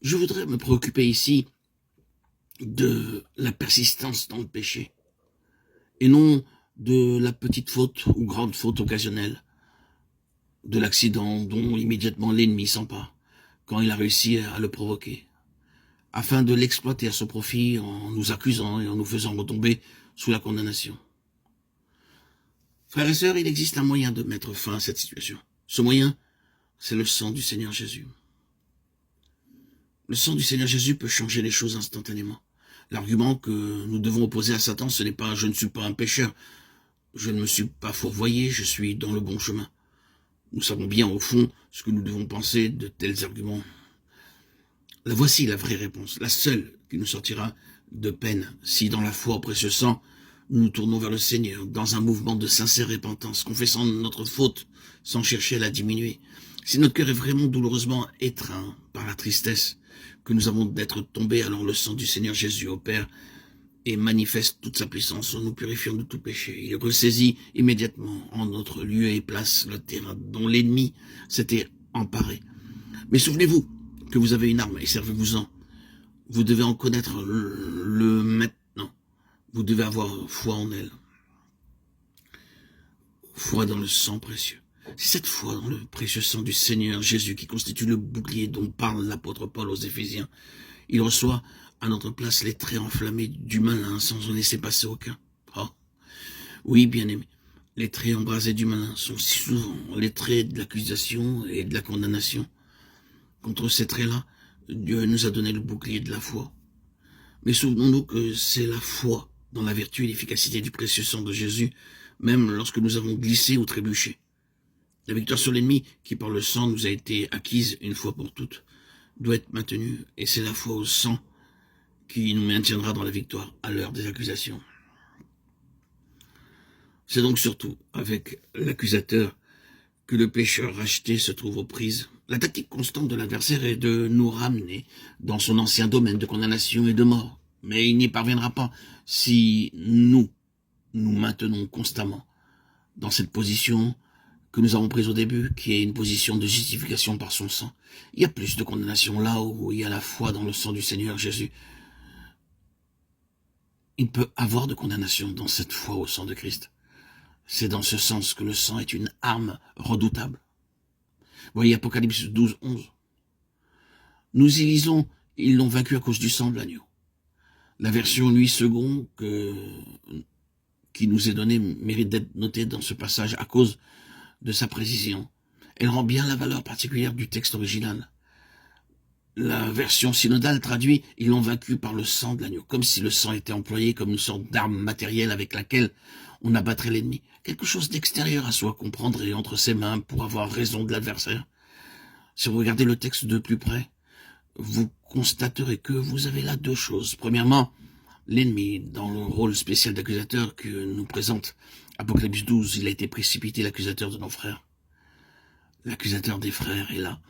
Je voudrais me préoccuper ici de la persistance dans le péché, et non de la petite faute ou grande faute occasionnelle, de l'accident dont immédiatement l'ennemi s'empare, quand il a réussi à le provoquer, afin de l'exploiter à son profit en nous accusant et en nous faisant retomber sous la condamnation. Frères et sœurs, il existe un moyen de mettre fin à cette situation. Ce moyen, c'est le sang du Seigneur Jésus. Le sang du Seigneur Jésus peut changer les choses instantanément. L'argument que nous devons opposer à Satan, ce n'est pas « je ne suis pas un pécheur, je ne me suis pas fourvoyé, je suis dans le bon chemin ». Nous savons bien au fond ce que nous devons penser de tels arguments. La voici la vraie réponse, la seule qui nous sortira de peine si dans la foi au précieux sang, nous nous tournons vers le Seigneur dans un mouvement de sincère repentance, confessant notre faute sans chercher à la diminuer. Si notre cœur est vraiment douloureusement étreint par la tristesse que nous avons d'être tombés, alors le sang du Seigneur Jésus opère et manifeste toute sa puissance en nous purifiant de tout péché. Il ressaisit immédiatement en notre lieu et place le terrain dont l'ennemi s'était emparé. Mais souvenez-vous que vous avez une arme et servez-vous-en. Vous devez en connaître le maintenant. Vous devez avoir foi en elle. Foi dans le sang précieux. C'est cette foi dans le précieux sang du Seigneur Jésus qui constitue le bouclier dont parle l'apôtre Paul aux Éphésiens. Il reçoit à notre place les traits enflammés du malin sans en laisser passer aucun. Oh, oui, bien-aimé, les traits embrasés du malin sont si souvent les traits de l'accusation et de la condamnation. Contre ces traits-là, Dieu nous a donné le bouclier de la foi. Mais souvenons-nous que c'est la foi dans la vertu et l'efficacité du précieux sang de Jésus, même lorsque nous avons glissé ou trébuché. La victoire sur l'ennemi, qui par le sang nous a été acquise une fois pour toutes, doit être maintenue, et c'est la foi au sang qui nous maintiendra dans la victoire à l'heure des accusations. C'est donc surtout avec l'accusateur que le pécheur racheté se trouve aux prises. La tactique constante de l'adversaire est de nous ramener dans son ancien domaine de condamnation et de mort. Mais il n'y parviendra pas si nous maintenons constamment dans cette position que nous avons prise au début, qui est une position de justification par son sang. Il y a plus de condamnation là où il y a la foi dans le sang du Seigneur Jésus. Il peut avoir de condamnation dans cette foi au sang de Christ. C'est dans ce sens que le sang est une arme redoutable. Voyez Apocalypse 12, 11. Nous y lisons, ils l'ont vaincu à cause du sang de l'agneau. La version 8 secondes qui nous est donnée mérite d'être notée dans ce passage à cause de sa précision. Elle rend bien la valeur particulière du texte original. La version synodale traduit « ils l'ont vaincu par le sang de l'agneau », comme si le sang était employé comme une sorte d'arme matérielle avec laquelle on abattrait l'ennemi. Quelque chose d'extérieur à soi qu'on prendrait entre ses mains pour avoir raison de l'adversaire. Si vous regardez le texte de plus près, vous constaterez que vous avez là deux choses. Premièrement, l'ennemi, dans le rôle spécial d'accusateur que nous présente Apocalypse 12, il a été précipité, l'accusateur de nos frères. L'accusateur des frères est là.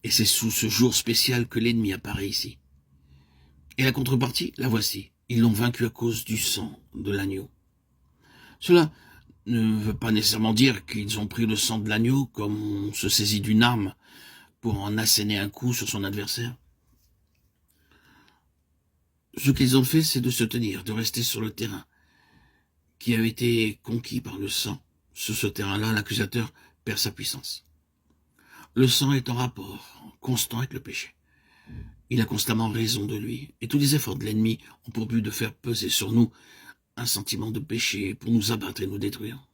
Et c'est sous ce jour spécial que l'ennemi apparaît ici. Et la contrepartie, la voici. Ils l'ont vaincu à cause du sang de l'agneau. Cela ne veut pas nécessairement dire qu'ils ont pris le sang de l'agneau comme on se saisit d'une arme pour en asséner un coup sur son adversaire. Ce qu'ils ont fait, c'est de se tenir, de rester sur le terrain qui a été conquis par le sang. Sur ce terrain-là, l'accusateur perd sa puissance. Le sang est en rapport constant avec le péché. Il a constamment raison de lui, et tous les efforts de l'ennemi ont pour but de faire peser sur nous un sentiment de péché pour nous abattre et nous détruire.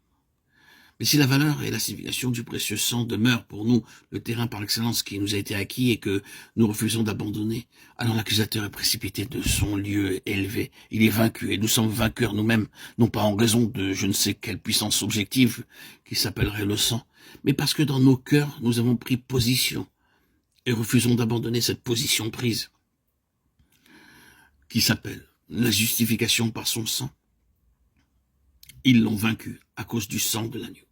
Mais si la valeur et la signification du précieux sang demeurent pour nous le terrain par excellence qui nous a été acquis et que nous refusons d'abandonner, alors l'accusateur est précipité de son lieu élevé. Il est vaincu et nous sommes vainqueurs nous-mêmes, non pas en raison de je ne sais quelle puissance objective qui s'appellerait le sang, mais parce que dans nos cœurs nous avons pris position et refusons d'abandonner cette position prise qui s'appelle la justification par son sang. Ils l'ont vaincu à cause du sang de l'agneau.